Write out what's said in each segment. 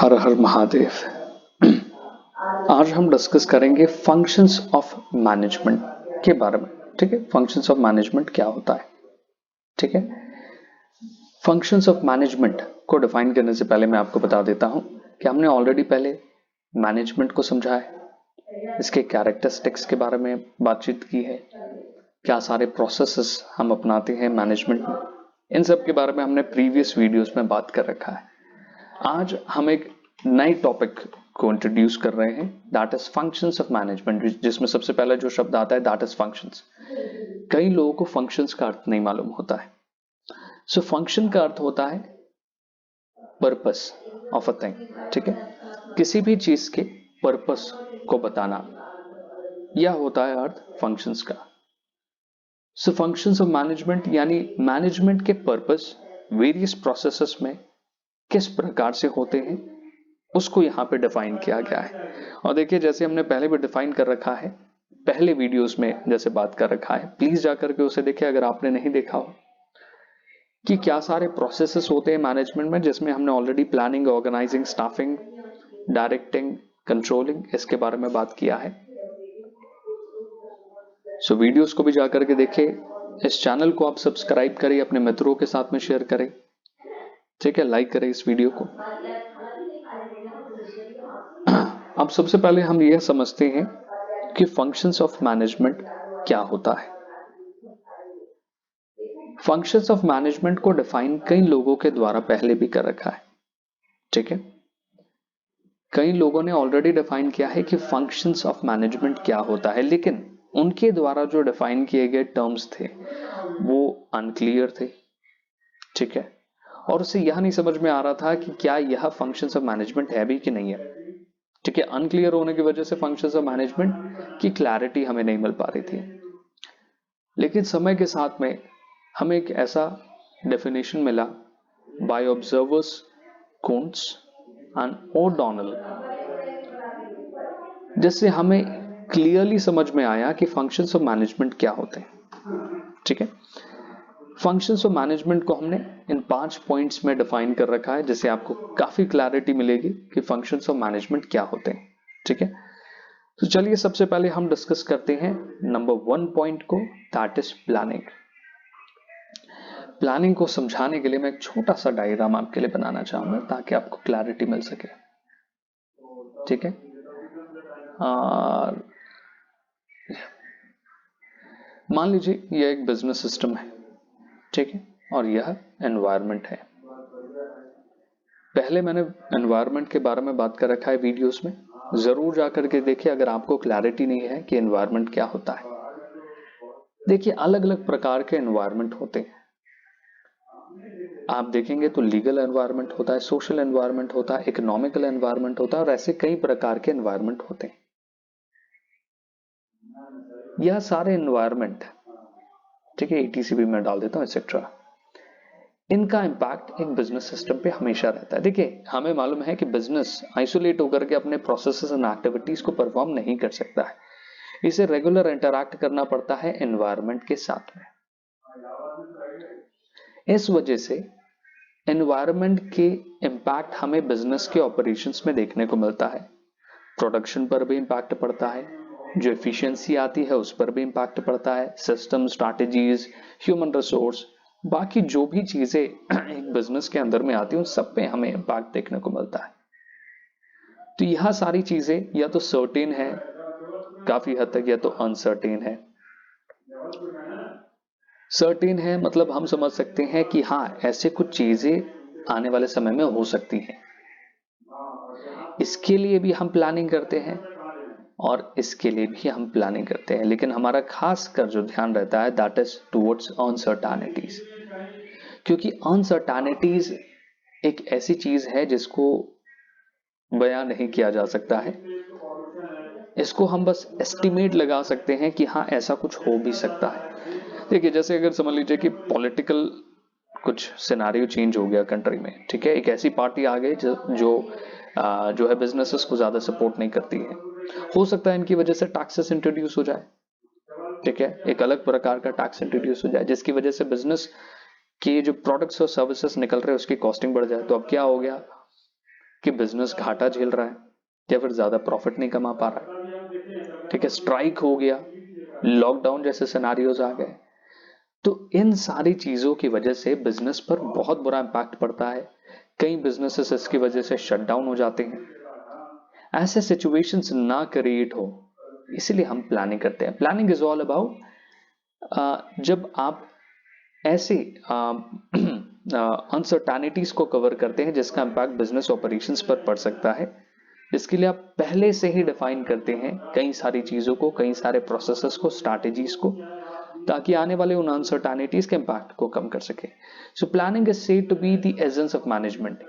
हर हर महादेव। आज हम डिस्कस करेंगे फंक्शंस ऑफ मैनेजमेंट के बारे में। ठीक है, फंक्शंस ऑफ मैनेजमेंट क्या होता है। ठीक है, फंक्शंस ऑफ मैनेजमेंट को डिफाइन करने से पहले मैं आपको बता देता हूं कि हमने ऑलरेडी पहले मैनेजमेंट को समझा है, इसके कैरेक्टरिस्टिक्स के बारे में बातचीत की है, क्या सारे प्रोसेसेस हम अपनाते हैं मैनेजमेंट में, इन सब के बारे में हमने प्रीवियस वीडियोस में बात कर रखा है। आज हम एक नई टॉपिक को इंट्रोड्यूस कर रहे हैं, that is functions of management, जिसमें सबसे पहला जो शब्द आता है दैट इज फंक्शंस। कई लोगों को फंक्शंस का अर्थ नहीं मालूम होता है। सो फंक्शन का अर्थ होता है पर्पस ऑफ अ थिंग। ठीक है, किसी भी चीज के पर्पस को बताना, यह होता है अर्थ फंक्शंस का। सो फंक्शंस ऑफ मैनेजमेंट यानी मैनेजमेंट के पर्पस वेरियस प्रोसेसेस में किस प्रकार से होते हैं, उसको यहां पे डिफाइन किया गया है। और देखिए, जैसे हमने पहले भी डिफाइन कर रखा है, पहले वीडियोस में जैसे बात कर रखा है, प्लीज जाकर के उसे देखिए अगर आपने नहीं देखा हो, कि क्या सारे प्रोसेसेस होते हैं मैनेजमेंट में, जिसमें हमने already planning, organizing, staffing, directing, controlling, इसके बारे में बात किया है। सो वीडियोस को भी जाकर के देखिए, इस चैनल को आप सब्सक्राइब करें, अपने मित्रों के साथ में शेयर करें। ठीक है, लाइक करें इस वीडियो को। अब सबसे पहले हम यह समझते हैं कि फंक्शंस ऑफ मैनेजमेंट क्या होता है। फंक्शंस ऑफ मैनेजमेंट को डिफाइन कई लोगों के द्वारा पहले भी कर रखा है। ठीक है, कई लोगों ने ऑलरेडी डिफाइन किया है कि फंक्शंस ऑफ मैनेजमेंट क्या होता है, लेकिन उनके द्वारा जो डिफाइन किए गए टर्म्स थे वो अनक्लियर थे। ठीक है, और उसे यह नहीं समझ में आ रहा था कि क्या यह फंक्शंस ऑफ मैनेजमेंट है भी कि नहीं है। ठीक है, अनक्लियर होने की वजह से फंक्शंस ऑफ मैनेजमेंट की क्लैरिटी हमें नहीं मिल पा रही थी। लेकिन समय के साथ में हमें एक ऐसा डेफिनेशन मिला बाय ऑब्जर्वर्स कुंट्ज एंड ओडोनल, जिससे हमें क्लियरली समझ में आया कि फंक्शंस ऑफ मैनेजमेंट क्या होते हैं। ठीक है, फंक्शंस ऑफ मैनेजमेंट को हमने इन 5 पॉइंट्स में डिफाइन कर रखा है, जिससे आपको काफी क्लैरिटी मिलेगी कि फंक्शंस ऑफ मैनेजमेंट क्या होते हैं। ठीक है, तो चलिए सबसे पहले हम डिस्कस करते हैं नंबर 1 पॉइंट को, दैट इज प्लानिंग। प्लानिंग को समझाने के लिए मैं एक छोटा सा डायग्राम आपके लिए बनाना चाहूंगा ताकि आपको क्लैरिटी मिल सके। ठीक है, और मान लीजिए यह एक बिजनेस सिस्टम है। ठीक है, और यह एनवायरनमेंट है। पहले मैंने एनवायरनमेंट के बारे में बात कर रखा है वीडियोस में, जरूर जाकर के देखिए अगर आपको क्लैरिटी नहीं है कि एनवायरनमेंट क्या होता है। देखिए, अलग अलग प्रकार के एनवायरनमेंट होते हैं। आप देखेंगे तो लीगल एनवायरनमेंट होता है, सोशल एनवायरनमेंट होता है, इकोनॉमिकल एनवायरनमेंट होता है, और ऐसे कई प्रकार के एनवायरनमेंट होते हैं। यह सारे एनवायरनमेंट, ठीक है, एटीसीबी में डाल देता हूं एक्सेट्रा, इनका इंपैक्ट एक बिजनेस सिस्टम पे हमेशा रहता है। देखिए, हमें मालूम है कि बिजनेस आइसोलेट होकर के अपने प्रोसेसेस एंड एक्टिविटीज को परफॉर्म नहीं कर सकता है, इसे रेगुलर इंटरैक्ट करना पड़ता है एनवायरनमेंट के साथ में। इस वजह से एनवायरनमेंट के इंपैक्ट हमें बिजनेस के ऑपरेशंस में देखने को मिलता है। प्रोडक्शन पर भी इंपैक्ट पड़ता है, जो एफिशिएंसी आती है उस पर भी इंपैक्ट पड़ता है, सिस्टम, स्ट्रैटेजीज, ह्यूमन रिसोर्स, बाकी जो भी चीजें एक बिजनेस के अंदर में आती हैं उन सब पे हमें इंपैक्ट देखने को मिलता है। तो यह सारी चीजें या तो सर्टेन है काफी हद तक, या तो अनसर्टेन है। सर्टेन है मतलब हम समझ सकते हैं कि हाँ, ऐसे कुछ चीजें आने वाले समय में हो सकती हैं, इसके लिए भी हम प्लानिंग करते हैं और इसके लिए भी हम प्लानिंग करते हैं, लेकिन हमारा खास कर जो ध्यान रहता है दैट इज टुवर्ड्स अनसर्टेनिटीज, क्योंकि अनसर्टेनिटीज एक ऐसी चीज है जिसको बयां नहीं किया जा सकता है। इसको हम बस एस्टिमेट लगा सकते हैं कि हाँ, ऐसा कुछ हो भी सकता है। देखिए, जैसे अगर समझ लीजिए कि पॉलिटिकल कुछ सिनारियो चेंज हो गया कंट्री में, ठीक है, एक ऐसी पार्टी आ गई जो है बिजनेसेस को ज्यादा सपोर्ट नहीं करती है, हो सकता है इनकी वजह से टैक्सेस इंट्रोड्यूस हो जाए। ठीक है, एक अलग प्रकार का टैक्स इंट्रोड्यूस हो जाए जिसकी वजह से बिजनेस के जो प्रोडक्ट्स और सर्विसेज निकल रहे हैं उसकी कॉस्टिंग बढ़ जाए। तो अब क्या हो गया, कि बिजनेस घाटा झेल रहा है या फिर ज्यादा प्रॉफिट नहीं कमा पा रहा है, ठीक है, स्ट्राइक हो गया, लॉकडाउन जैसे सिनेरियोज आ गए, तो इन सारी चीजों की वजह से बिजनेस पर बहुत बुरा इंपैक्ट पड़ता है। कई बिजनेसेस इसकी वजह से शट डाउन हो जाते हैं। ऐसे सिचुएशंस ना क्रिएट हो, इसलिए हम प्लानिंग करते हैं। प्लानिंग इज ऑल अबाउट जब आप ऐसे अनसर्टेनिटीज को कवर करते हैं जिसका इंपैक्ट बिजनेस ऑपरेशंस पर पड़ सकता है, इसके लिए आप पहले से ही डिफाइन करते हैं कई सारी चीजों को, कई सारे प्रोसेसेस को, स्ट्रैटेजीज को, ताकि आने वाले उन अनसर्टेनिटीज के इंपैक्ट को कम कर सके। So planning is said to be the essence of management.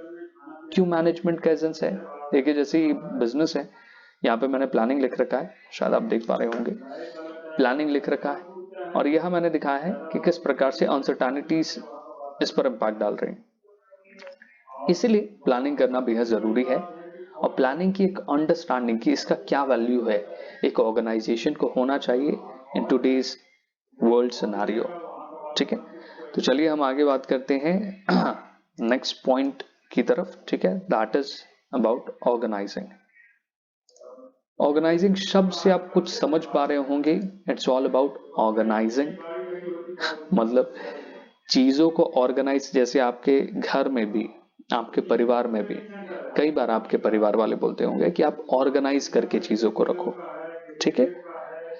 क्यों मैनेजमेंट का एसेंस है? देखिए, जैसे बिजनेस है, यहाँ पे मैंने प्लानिंग लिख रखा है, शायद आप देख पा रहे होंगे, प्लानिंग लिख रखा है, और यह मैंने दिखाया है कि किस प्रकार से अनसर्टेनिटीज इस पर इंपैक्ट डाल रहे हैं। इसीलिए प्लानिंग करना बेहद जरूरी है, और प्लानिंग की एक अंडरस्टैंडिंग की इसका क्या वैल्यू है एक ऑर्गेनाइजेशन को होना चाहिए इन टुडेज वर्ल्ड सिनेरियो। ठीक है, तो चलिए हम आगे बात करते हैं नेक्स्ट पॉइंट की तरफ। ठीक है, that is about organizing. Organizing शब्द से आप कुछ समझ पा रहे होंगे, इट्स ऑल अबाउट ऑर्गेनाइजिंग। मतलब चीजों को ऑर्गेनाइज, जैसे आपके घर में भी, आपके परिवार में भी कई बार आपके परिवार वाले बोलते होंगे कि आप ऑर्गेनाइज करके चीजों को रखो। ठीक है,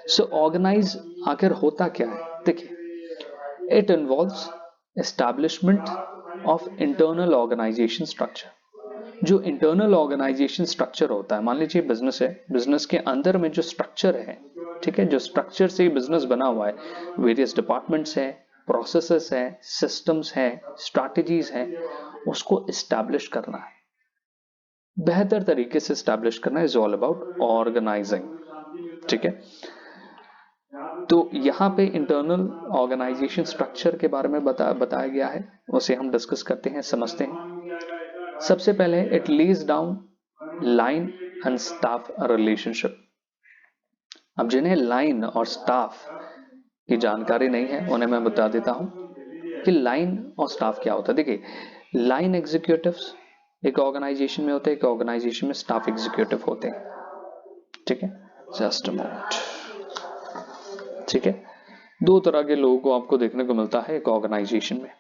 सो ऑर्गेनाइज आखिर होता क्या है? देखिए, it involves establishment of internal organization structure. जो इंटरनल ऑर्गेनाइजेशन स्ट्रक्चर होता है, मान लीजिए बिजनेस है, बिजनेस के अंदर में जो स्ट्रक्चर है, ठीक है, जो स्ट्रक्चर से बिजनेस बना हुआ है, वेरियस डिपार्टमेंट्स है, प्रोसेसेस है, सिस्टम्स है, स्ट्रैटेजीज है, उसको इस्टेब्लिश करना है, बेहतर तरीके से इस्टेब्लिश करना इज ऑल अबाउट ऑर्गेनाइजिंग। ठीक है, तो यहां पे इंटरनल ऑर्गेनाइजेशन स्ट्रक्चर के बारे में बताया गया है, उसे हम डिस्कस करते हैं, समझते हैं। सबसे पहले it lays down line and staff relationship. अब जिन्हें लाइन और स्टाफ की जानकारी नहीं है उन्हें मैं बता देता हूं कि लाइन और स्टाफ क्या होता है। देखिए, लाइन एग्जीक्यूटिव्स एक ऑर्गेनाइजेशन में होते हैं, एक ऑर्गेनाइजेशन में स्टाफ एग्जीक्यूटिव होते हैं। ठीक है, जस्ट अ मोमेंट। ठीक है, दो तरह के लोगों को आपको देखने को मिलता है एक ऑर्गेनाइजेशन में।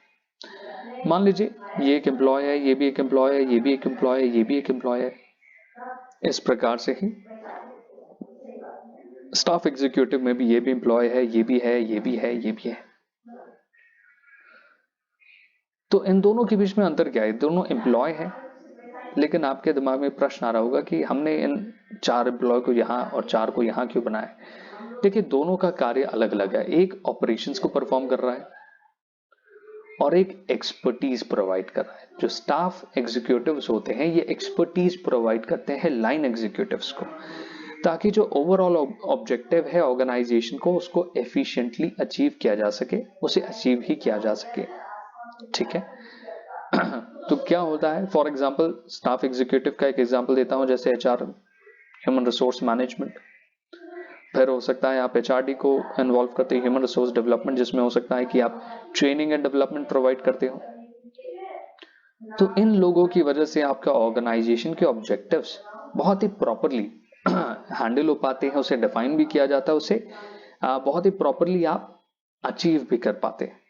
मान लीजिए ये एक एम्प्लॉय है, ये भी एक एम्प्लॉय है, ये भी एक एम्प्लॉय है, ये भी एक एम्प्लॉय है। इस प्रकार से ही स्टाफ एग्जीक्यूटिव में भी ये भी एम्प्लॉय है, ये भी है, ये भी है, ये भी है। तो इन दोनों के बीच में अंतर क्या है? दोनों एम्प्लॉय हैं, लेकिन आपके दिमाग में प्रश्न आ रहा होगा कि हमने इन 4 एम्प्लॉय को यहां और 4 को यहां क्यों बनाया? देखिए, दोनों का कार्य अलग अलग है। एक ऑपरेशंस को परफॉर्म कर रहा है और एक एक्सपर्टीज प्रोवाइड कर रहा है। जो स्टाफ एग्जीक्यूटिव्स होते हैं, ये एक्सपर्टीज प्रोवाइड करते हैं लाइन एग्जीक्यूटिव्स को, ताकि जो ओवरऑल ऑब्जेक्टिव है ऑर्गेनाइजेशन को, उसको एफिशिएंटली अचीव किया जा सके, उसे अचीव ही किया जा सके। ठीक है, तो क्या होता है, फॉर एग्जांपल स्टाफ एग्जीक्यूटिव का एक एग्जांपल देता हूं, जैसे एचआर, ह्यूमन रिसोर्स मैनेजमेंट। फिर हो सकता है आप एचआरडी को इन्वॉल्व करते हैं, ह्यूमन रिसोर्स डेवलपमेंट, जिसमें हो सकता है कि आप ट्रेनिंग एंड डेवलपमेंट प्रोवाइड करते हो। तो इन लोगों की वजह से आपका ऑर्गेनाइजेशन के ऑब्जेक्टिव्स बहुत ही प्रॉपरली हैंडल हो पाते हैं, उसे डिफाइन भी किया जाता है, उसे बहुत ही प्रॉपरली आप अचीव भी कर पाते हैं।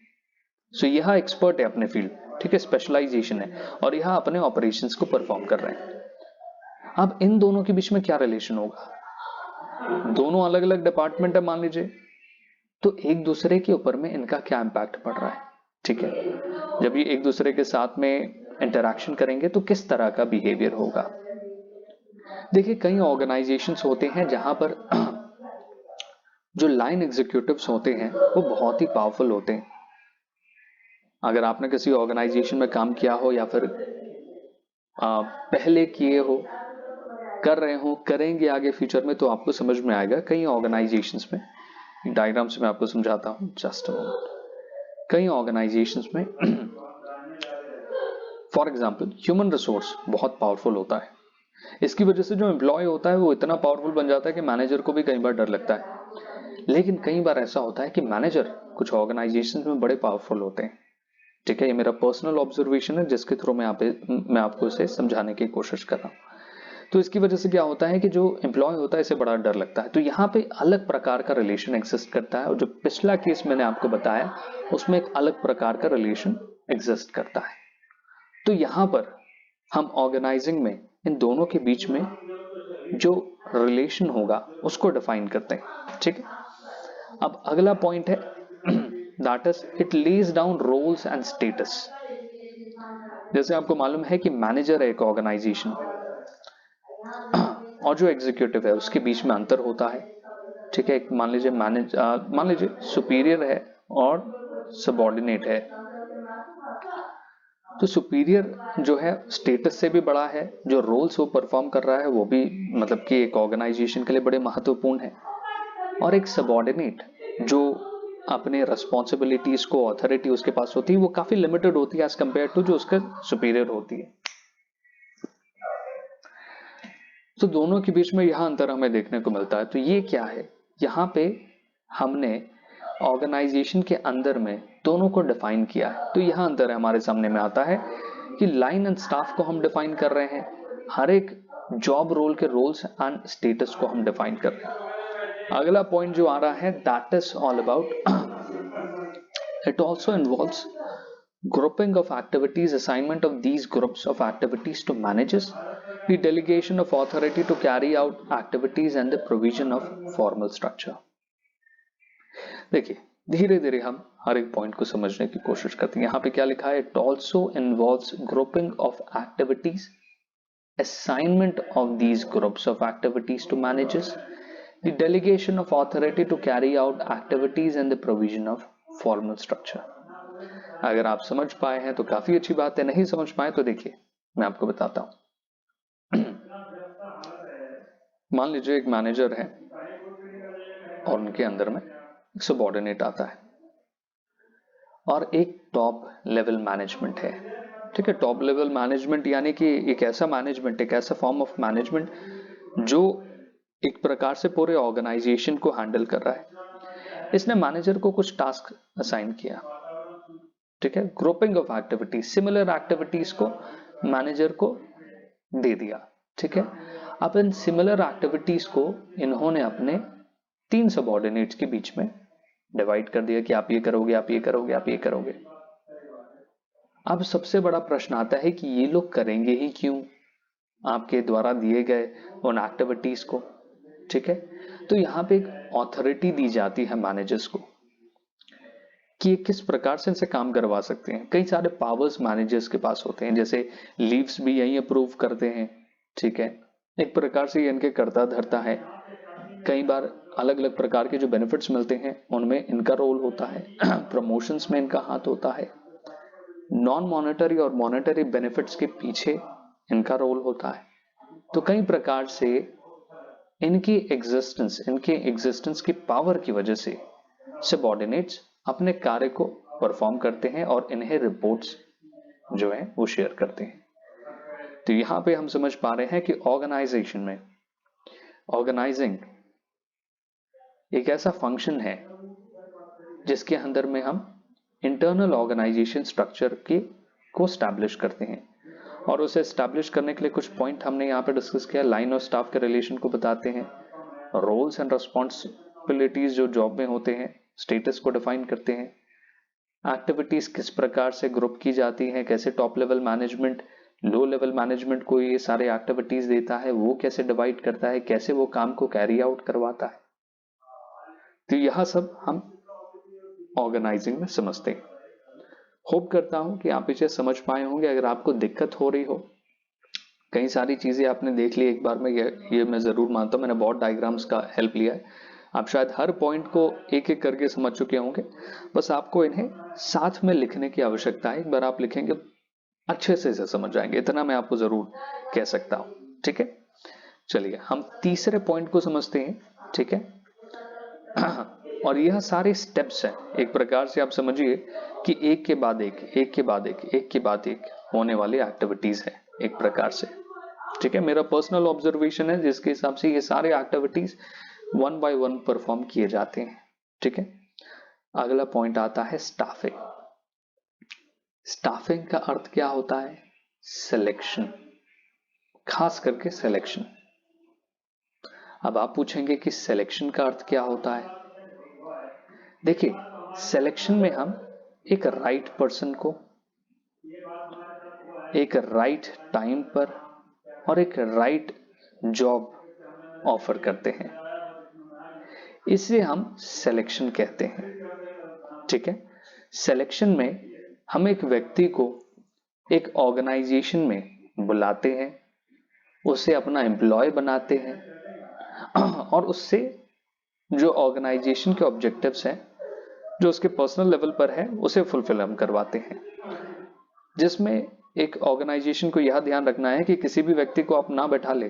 सो यह एक्सपर्ट है अपने फील्ड, ठीक है, स्पेशलाइजेशन है, और यह अपने ऑपरेशंस को परफॉर्म कर रहे हैं। अब इन दोनों के बीच में क्या रिलेशन होगा? दोनों अलग अलग डिपार्टमेंट है मान लीजिए, तो एक दूसरे के ऊपर में इनका क्या इंपैक्ट पड़ रहा है? ठीक है, जब ये एक दूसरे के साथ में इंटरैक्शन करेंगे तो किस तरह का बिहेवियर होगा? देखिए, कई ऑर्गेनाइजेशंस होते हैं जहां पर जो लाइन एग्जीक्यूटिव्स होते हैं वो बहुत ही पावरफुल होते हैं। अगर आपने किसी ऑर्गेनाइजेशन में काम किया हो या फिर पहले किए हो, कर रहे हो, करेंगे आगे फ्यूचर में, तो आपको समझ में आएगा। कई ऑर्गेनाइजेशंस में, डायग्राम से मैं आपको समझाता हूं, जस्ट अ मोमेंट। कई ऑर्गेनाइजेशंस में फॉर एग्जांपल ह्यूमन रिसोर्स बहुत पावरफुल होता है। इसकी वजह से जो एम्प्लॉय होता है वो इतना पावरफुल बन जाता है कि मैनेजर को भी कई बार डर लगता है। लेकिन कई बार ऐसा होता है कि मैनेजर कुछ ऑर्गेनाइजेशन में बड़े पावरफुल होते हैं, ठीक है, ये मेरा पर्सनल ऑब्जर्वेशन है जिसके थ्रू मैं आपको इसे समझाने की कोशिश कर रहा हूँ। तो इसकी वजह से क्या होता है कि जो एम्प्लॉय होता है इसे बड़ा डर लगता है। तो यहाँ पे अलग प्रकार का रिलेशन एग्जिस्ट करता है, और जो पिछला केस मैंने आपको बताया उसमें एक अलग प्रकार का रिलेशन एग्जिस्ट करता है। तो यहाँ पर हम ऑर्गेनाइजिंग में इन दोनों के बीच में जो रिलेशन होगा उसको डिफाइन करते हैं। ठीक है, अब अगला पॉइंट है that is it lays down roles and status. जैसे आपको मालूम है कि मैनेजर है एक ऑर्गेनाइजेशन में, और जो एग्जीक्यूटिव है उसके बीच में अंतर होता है। ठीक है, मान लीजिए सुपीरियर है और सबऑर्डिनेट है। तो सुपीरियर जो है स्टेटस से भी बड़ा है, जो रोल्स वो परफॉर्म कर रहा है वो भी मतलब कि एक ऑर्गेनाइजेशन के लिए बड़े महत्वपूर्ण है। और एक सबऑर्डिनेट जो अपने रिस्पॉन्सिबिलिटीज को अथॉरिटी उसके पास होती है वो काफी लिमिटेड होती है एज कंपेयर टू जो उसका सुपीरियर होती है। तो दोनों के बीच में यह अंतर हमें देखने को मिलता है। तो ये क्या है, यहाँ पे हमने ऑर्गेनाइजेशन के अंदर में दोनों को डिफाइन किया है। तो यह अंतर है हमारे सामने में आता है कि लाइन एंड स्टाफ को हम डिफाइन कर रहे हैं, हर एक जॉब रोल के रोल्स एंड स्टेटस को हम डिफाइन कर रहे हैं। अगला पॉइंट जो आ रहा है that is all about it also involves grouping of activities, assignment of these groups of activities to managers, the delegation of authority to carry out activities and the provision of formal structure। देखिए धीरे धीरे हम हर एक point को समझने की कोशिश करते हैं। यहाँ पे क्या लिखा है, it also involves grouping of activities, assignment of these groups of activities to managers, the delegation of authority to carry out activities and the provision of formal structure। अगर आप समझ पाए हैं तो काफी अच्छी बात है, नहीं समझ पाए तो देखिए मैं आपको बताता हूं। मान लीजिए एक मैनेजर है और उनके अंदर में एक सबऑर्डिनेट आता है और एक टॉप लेवल मैनेजमेंट है। ठीक है, टॉप लेवल मैनेजमेंट यानी कि एक ऐसा मैनेजमेंट, एक ऐसा फॉर्म ऑफ मैनेजमेंट जो एक प्रकार से पूरे ऑर्गेनाइजेशन को हैंडल कर रहा है। इसने मैनेजर को कुछ टास्क असाइन किया। ठीक है, grouping of activities, similar activities को मैनेजर को दे दिया। ठीक है, अब इन सिमिलर एक्टिविटीज को इन्होंने अपने 3 सबऑर्डिनेट्स के बीच में डिवाइड कर दिया कि आप ये करोगे, आप ये करोगे, आप ये करोगे। अब सबसे बड़ा प्रश्न आता है कि ये लोग करेंगे ही क्यों आपके द्वारा दिए गए उन एक्टिविटीज को। ठीक है, तो यहां पे एक ऑथोरिटी दी जाती है मैनेजर्स को कि किस प्रकार से इनसे काम करवा सकते हैं। कई सारे पावर्स मैनेजर्स के पास होते हैं, जैसे लीव्स भी यही अप्रूव करते हैं। ठीक है, एक प्रकार से इनके करता धरता है। कई बार अलग अलग प्रकार के जो बेनिफिट्स मिलते हैं उनमें इनका रोल होता है। प्रमोशंस में इनका हाथ होता है। नॉन मॉनेटरी और मॉनेटरी बेनिफिट्स के पीछे इनका रोल होता है। तो कई प्रकार से इनकी एग्जिस्टेंस की पावर की वजह से सबऑर्डिनेट्स अपने कार्य को परफॉर्म करते हैं और इन्हें रिपोर्ट्स जो है वो शेयर करते हैं। तो यहां पे हम समझ पा रहे हैं कि ऑर्गेनाइजेशन में ऑर्गेनाइजिंग एक ऐसा फंक्शन है जिसके अंदर में हम इंटरनल ऑर्गेनाइजेशन स्ट्रक्चर को स्टैब्लिश करते हैं। और उसे स्टैब्लिश करने के लिए कुछ पॉइंट हमने यहाँ पे डिस्कस किया। लाइन और स्टाफ के रिलेशन को बताते हैं, रोल्स एंड रिस्पॉन्सिबिलिटीज जो जॉब में होते हैं, स्टेटस को डिफाइन करते हैं, एक्टिविटीज किस प्रकार से ग्रुप की जाती हैं, कैसे top level management low level management को ये सारे एक्टिविटीज देता है, वो कैसे डिवाइड करता है, कैसे वो काम को कैरी आउट करवाता है। तो यह सब हम ऑर्गेनाइजिंग में समझते हैं। होप करता हूं कि आप इसे समझ पाए होंगे। अगर आपको दिक्कत हो रही हो, कई सारी चीजें आपने देख ली एक बार में, ये मैं जरूर मानता हूं, मैंने बहुत डायग्राम्स का हेल्प लिया है। आप शायद हर पॉइंट को एक एक करके समझ चुके होंगे, बस आपको इन्हें साथ में लिखने की आवश्यकता है। एक बार आप लिखेंगे अच्छे से इसे समझ जाएंगे, इतना मैं आपको जरूर कह सकता हूं। ठीक है, चलिए हम तीसरे पॉइंट को समझते हैं। ठीक है, और यह सारे स्टेप्स हैं, एक प्रकार से आप समझिए कि एक के बाद एक, एक के बाद एक, एक के बाद एक होने वाली एक्टिविटीज है एक प्रकार से। ठीक है, मेरा पर्सनल ऑब्जर्वेशन है जिसके हिसाब से ये सारे एक्टिविटीज 1 by 1 परफॉर्म किए जाते हैं। ठीक है, अगला पॉइंट आता है स्टाफिंग। स्टाफिंग का अर्थ क्या होता है? सिलेक्शन, खास करके सिलेक्शन। अब आप पूछेंगे कि सिलेक्शन का अर्थ क्या होता है? देखिए, सिलेक्शन में हम एक राइट पर्सन को एक राइट टाइम पर और एक राइट जॉब ऑफर करते हैं, इसे हम सिलेक्शन कहते हैं। ठीक है, सिलेक्शन में हम एक व्यक्ति को एक ऑर्गेनाइजेशन में बुलाते हैं, उसे अपना एम्प्लॉय बनाते हैं और उससे जो ऑर्गेनाइजेशन के ऑब्जेक्टिव्स हैं, जो उसके पर्सनल लेवल पर है, उसे फुलफिल हम करवाते हैं। जिसमें एक ऑर्गेनाइजेशन को यह ध्यान रखना है कि किसी भी व्यक्ति को आप ना बैठा ले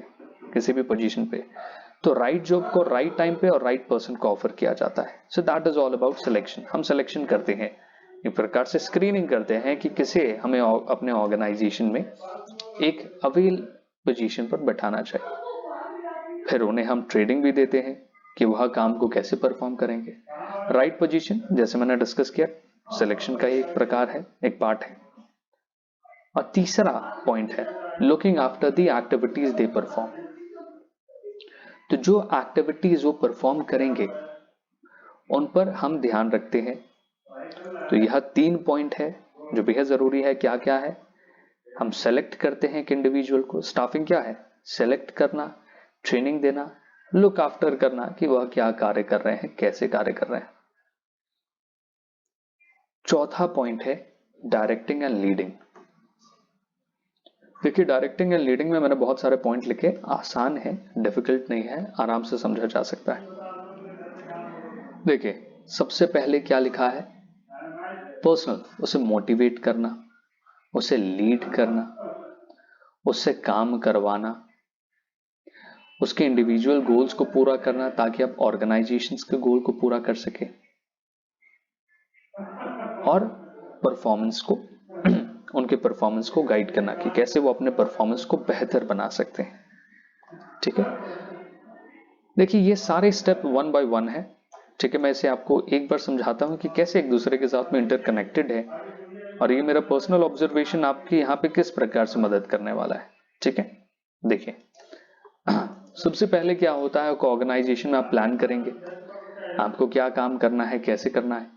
किसी भी पोजीशन पे, तो राइट जॉब को राइट टाइम पे और राइट पर्सन को ऑफर किया जाता है। So that is all about selection. हम सिलेक्शन करते हैं, एक प्रकार से स्क्रीनिंग करते हैं कि किसे हमें अपने ऑर्गेनाइजेशन में एक अवेल पोजीशन पर बैठाना चाहिए। फिर उन्हें हम ट्रेनिंग भी देते हैं कि वह काम को कैसे परफॉर्म करेंगे। राइट पोजीशन, जैसे मैंने डिस्कस किया, सिलेक्शन का एक प्रकार है, एक पार्ट है। और तीसरा पॉइंट है looking after the activities they perform. तो जो एक्टिविटीज वो परफॉर्म करेंगे उन पर हम ध्यान रखते हैं। तो यह 3 पॉइंट है जो बेहद जरूरी है। क्या क्या है? हम सेलेक्ट करते हैं कि इंडिविजुअल को, स्टाफिंग क्या है? सेलेक्ट करना, ट्रेनिंग देना, लुक आफ्टर करना कि वह क्या कार्य कर रहे हैं, कैसे कार्य कर रहे हैं। चौथा पॉइंट है डायरेक्टिंग एंड लीडिंग। देखिए, डायरेक्टिंग एंड लीडिंग में मैंने बहुत सारे पॉइंट लिखे, आसान है, डिफिकल्ट नहीं है, आराम से समझा जा सकता है। देखिए, सबसे पहले क्या लिखा है? पर्सनल, उसे मोटिवेट करना, उसे लीड करना, उससे काम करवाना, उसके इंडिविजुअल गोल्स को पूरा करना ताकि आप ऑर्गेनाइजेशंस के गोल को पूरा कर सके, और परफॉर्मेंस को उनके परफॉर्मेंस को गाइड करना कि कैसे वो अपने परफॉर्मेंस को बेहतर बना सकते हैं। ठीक है, देखिए ये सारे स्टेप 1 बाय 1 है। ठीक है, मैं इसे आपको एक बार समझाता हूं कि कैसे एक दूसरे के साथ में इंटरकनेक्टेड है, और ये मेरा पर्सनल ऑब्जर्वेशन आपकी यहाँ पे किस प्रकार से मदद करने वाला है। ठीक है, देखिए सबसे पहले क्या होता है, ऑर्गेनाइजेशन में आप प्लान करेंगे आपको क्या काम करना है, कैसे करना है।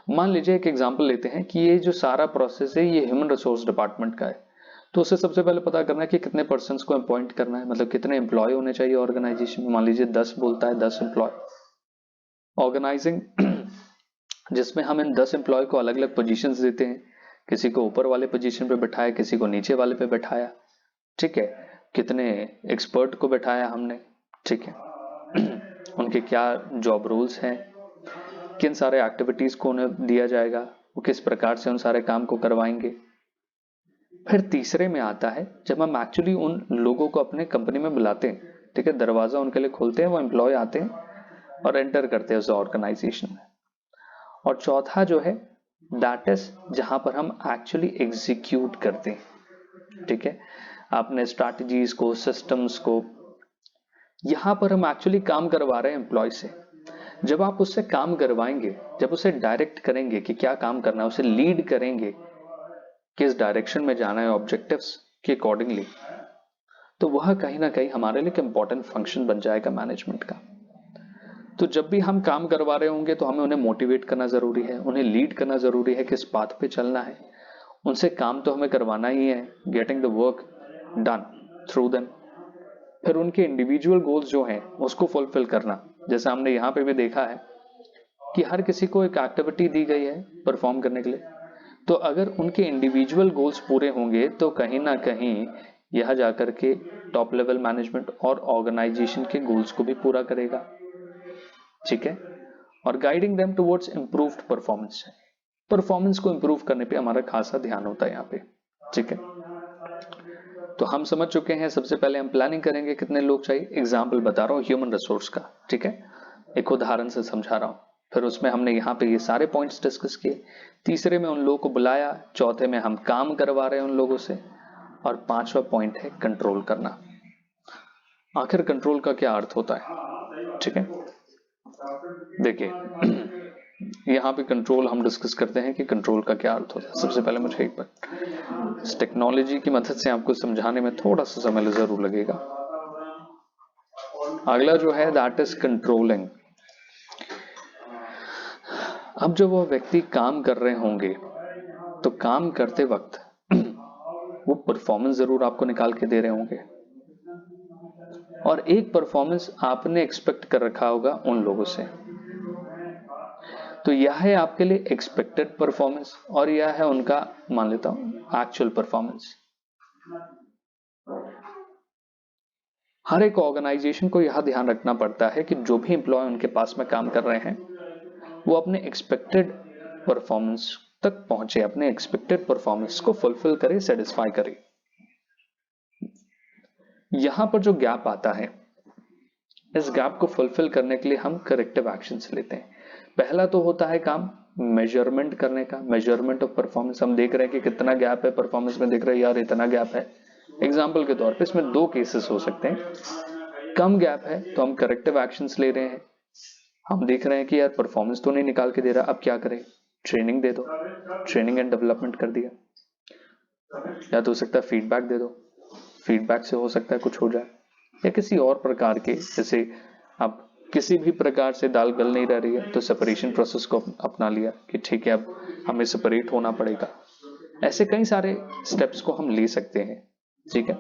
मान लीजिए एक एग्जांपल लेते हैं कि ये जो सारा प्रोसेस है ये ह्यूमन रिसोर्स डिपार्टमेंट का है, तो उसे सबसे पहले पता करना है कि कितने पर्सन को अपॉइंट करना है, मतलब कितने एम्प्लॉय होने चाहिए ऑर्गेनाइजेशन में। मान लीजिए 10 बोलता है, 10 एम्प्लॉय। ऑर्गेनाइजिंग जिसमें हम इन 10 एम्प्लॉय को अलग अलग पोजीशंस देते हैं, किसी को ऊपर वाले पोजीशन पे बैठाया, किसी को नीचे वाले पे बैठाया। ठीक है, कितने एक्सपर्ट को बैठाया हमने। ठीक है उनके क्या जॉब रोल्स हैं, किन सारे एक्टिविटीज को उन्हें दिया जाएगा, वो किस प्रकार से उन सारे काम को करवाएंगे। फिर तीसरे में आता है जब हम एक्चुअली उन लोगों को अपने कंपनी में बुलाते हैं। ठीक है, दरवाजा उनके लिए खोलते हैं, वो एम्प्लॉय आते हैं और एंटर करते हैं उस ऑर्गेनाइजेशन में। और चौथा जो है दैट इज जहां पर हम एक्चुअली एग्जीक्यूट करते हैं। ठीक है, आपने स्ट्रैटेजीज को, सिस्टम्स को, यहां पर हम एक्चुअली काम करवा रहे हैं एम्प्लॉय से। जब आप उससे काम करवाएंगे, जब उसे डायरेक्ट करेंगे कि क्या काम करना है, उसे लीड करेंगे किस डायरेक्शन में जाना है ऑब्जेक्टिव्स के अकॉर्डिंगली, तो वह कहीं ना कहीं हमारे लिए एक इंपॉर्टेंट फंक्शन बन जाएगा मैनेजमेंट का। तो जब भी हम काम करवा रहे होंगे तो हमें उन्हें मोटिवेट करना जरूरी है, उन्हें लीड करना जरूरी है, किस पाथ पे चलना है, उनसे काम तो हमें करवाना ही है, getting the work done through them. फिर उनके इंडिविजुअल गोल्स जो हैं उसको फुलफिल करना। जैसे हमने यहाँ पे भी देखा है कि हर किसी को एक एक्टिविटी दी गई है परफॉर्म करने के लिए, तो अगर उनके इंडिविजुअल गोल्स पूरे होंगे तो कहीं ना कहीं यह जाकर के टॉप लेवल मैनेजमेंट और ऑर्गेनाइजेशन के गोल्स को भी पूरा करेगा। ठीक है, और guiding them towards improved performance. Performance को इंप्रूव करने पे हमारा खासा ध्यान होता है यहाँ पे। ठीक है, तो हम समझ चुके हैं सबसे पहले हम प्लानिंग करेंगे कितने लोग चाहिए। एग्जाम्पल बता रहा हूँ ह्यूमन रिसोर्स का। ठीक है, एक उदाहरण से समझा रहा हूँ। फिर उसमें हमने यहाँ पे ये सारे पॉइंट्स डिस्कस किए। तीसरे में उन लोगों को बुलाया, चौथे में हम काम करवा रहे हैं उन लोगों से, और पांचवा पॉइंट है कंट्रोल करना। आखिर कंट्रोल का क्या अर्थ होता है? ठीक है, देखिए यहाँ पे कंट्रोल हम डिस्कस करते हैं कि कंट्रोल का क्या अर्थ होता है। सबसे पहले मुझे एक बार इस टेक्नोलॉजी की मदद से आपको समझाने में थोड़ा सा समय जरूर लगेगा। अगला जो है दैट इज कंट्रोलिंग। अब जब वो व्यक्ति काम कर रहे होंगे तो काम करते वक्त वो परफॉर्मेंस जरूर आपको निकाल के दे रहे होंगे, और एक परफॉर्मेंस आपने एक्सपेक्ट कर रखा होगा उन लोगों से। तो यह है आपके लिए एक्सपेक्टेड परफॉर्मेंस और यह है उनका, मान लेता हूं, एक्चुअल परफॉर्मेंस। हर एक ऑर्गेनाइजेशन को यह ध्यान रखना पड़ता है कि जो भी एम्प्लॉय उनके पास में काम कर रहे हैं वो अपने एक्सपेक्टेड परफॉर्मेंस तक पहुंचे, अपने एक्सपेक्टेड परफॉर्मेंस को फुलफिल करे, सेटिस्फाई करे। यहां पर जो गैप आता है, इस गैप को फुलफिल करने के लिए हम करेक्टिव एक्शंस लेते हैं। पहला तो होता है काम मेजरमेंट करने का, मेजरमेंट ऑफ परफॉर्मेंस। हम देख रहे हैं कि कितना गैप है परफॉर्मेंस में, देख रहे हैं यार इतना गैप है। एग्जाम्पल के तौर पे इसमें दो केसेस हो सकते हैं। कम गैप है तो हम करेक्टिव एक्शंस ले रहे हैं। हम देख रहे हैं कि यार परफॉर्मेंस तो नहीं निकाल के दे रहा, अब क्या करें, ट्रेनिंग दे दो, ट्रेनिंग एंड डेवलपमेंट कर दिया। या तो हो सकता है फीडबैक दे दो, फीडबैक से हो सकता है कुछ हो जाए। या किसी और प्रकार के, जैसे अब किसी भी प्रकार से दाल गल नहीं रह रही है तो सेपरेशन प्रोसेस को अपना लिया कि ठीक है अब हमें सेपरेट होना पड़ेगा। ऐसे कई सारे स्टेप्स को हम ले सकते हैं, ठीक है।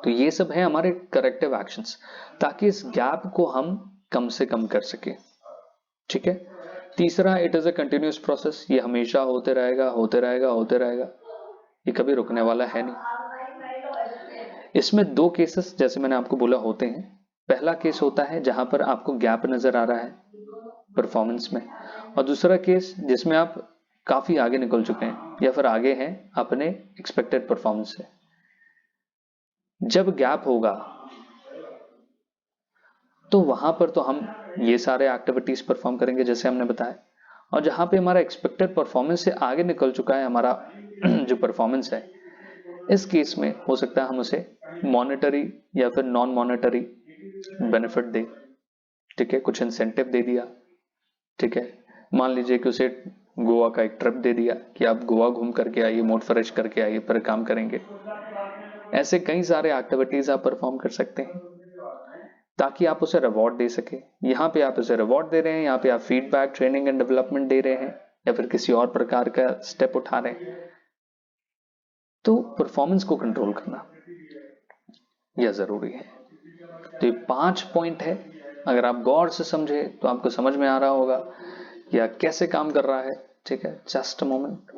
तो ये सब है हमारे करेक्टिव एक्शंस, ताकि इस गैप को हम कम से कम कर सके, ठीक है। तीसरा, it is a continuous process. ये हमेशा होते रहेगा, होते रहेगा, होते रहेगा, ये कभी रुकने वाला है नहीं। इसमें दो केसेस जैसे मैंने आपको बोला होते हैं। पहला केस होता है जहां पर आपको गैप नजर आ रहा है परफॉर्मेंस में, और दूसरा केस जिसमें आप काफी आगे निकल चुके हैं या फिर आगे हैं अपने एक्सपेक्टेड परफॉर्मेंस से। जब गैप होगा तो वहां पर तो हम ये सारे एक्टिविटीज परफॉर्म करेंगे जैसे हमने बताया, और जहां पे हमारा एक्सपेक्टेड परफॉर्मेंस से आगे निकल चुका है हमारा जो परफॉर्मेंस है, इस केस में हो सकता है हम उसे मॉनेटरी या फिर नॉन मॉनेटरी बेनिफिट दे, ठीक है, कुछ इंसेंटिव दे दिया, ठीक है। मान लीजिए कि उसे गोवा का एक ट्रिप दे दिया कि आप गोवा घूम करके आइए, मूड फ्रेश करके आइए, फिर काम करेंगे। ऐसे कई सारे एक्टिविटीज आप परफॉर्म कर सकते हैं ताकि आप उसे रिवॉर्ड दे सके। यहां पे आप उसे रिवॉर्ड दे रहे हैं, यहाँ पे आप फीडबैक, ट्रेनिंग एंड डेवलपमेंट दे रहे हैं, या फिर किसी और प्रकार का स्टेप उठा रहे हैं। तो परफॉर्मेंस को कंट्रोल करना यह जरूरी है। तो ये 5 पॉइंट है, अगर आप गौर से समझे तो आपको समझ में आ रहा होगा या कैसे काम कर रहा है, ठीक है। Just a moment.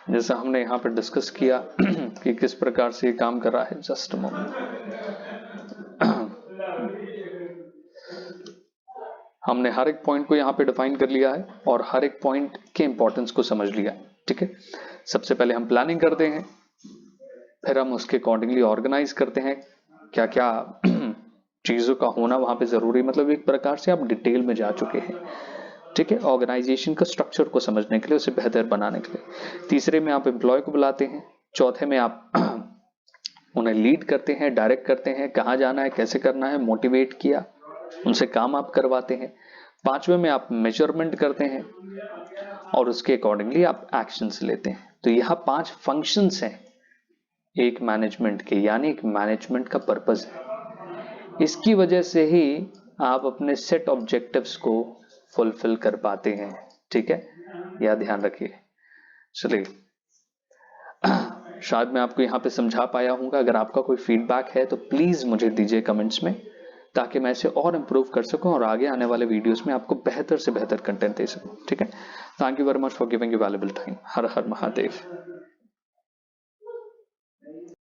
जैसा हमने यहाँ पर डिस्कस किया कि किस प्रकार से ये काम कर रहा है, जस्ट अ मोमेंट। हमने हर एक पॉइंट को यहाँ पे डिफाइन कर लिया है और हर एक पॉइंट के इंपॉर्टेंस को समझ लिया, ठीक है। सबसे पहले हम प्लानिंग करते हैं, फिर हम उसके अकॉर्डिंगली ऑर्गेनाइज करते हैं, क्या क्या चीजों का होना वहां पे जरूरी, मतलब एक प्रकार से आप डिटेल में जा चुके हैं, ठीक है, ऑर्गेनाइजेशन का स्ट्रक्चर को समझने के लिए, उसे बेहतर बनाने के लिए। तीसरे में आप एम्प्लॉय को बुलाते हैं। चौथे में आप उन्हें लीड करते हैं, डायरेक्ट करते हैं, कहाँ जाना है, कैसे करना है, मोटिवेट किया, उनसे काम आप करवाते हैं। पांचवें में आप मेजरमेंट करते हैं और उसके अकॉर्डिंगली आप एक्शंस लेते हैं। तो यह 5 फंक्शंस हैं एक मैनेजमेंट के, यानी एक मैनेजमेंट का पर्पस है। इसकी वजह से ही आप अपने सेट ऑब्जेक्टिव्स को फुलफिल कर पाते हैं, ठीक है, यह ध्यान रखिए। चलिए, शायद मैं आपको यहां पे समझा पाया हूंगा। अगर आपका कोई फीडबैक है तो प्लीज मुझे दीजिए कमेंट्स में, ताकि मैं इसे और इंप्रूव कर सकूं और आगे आने वाले वीडियोस में आपको बेहतर से बेहतर कंटेंट दे सकूं, ठीक है। Thank you very much for giving you valuable time. Her her Mahadev.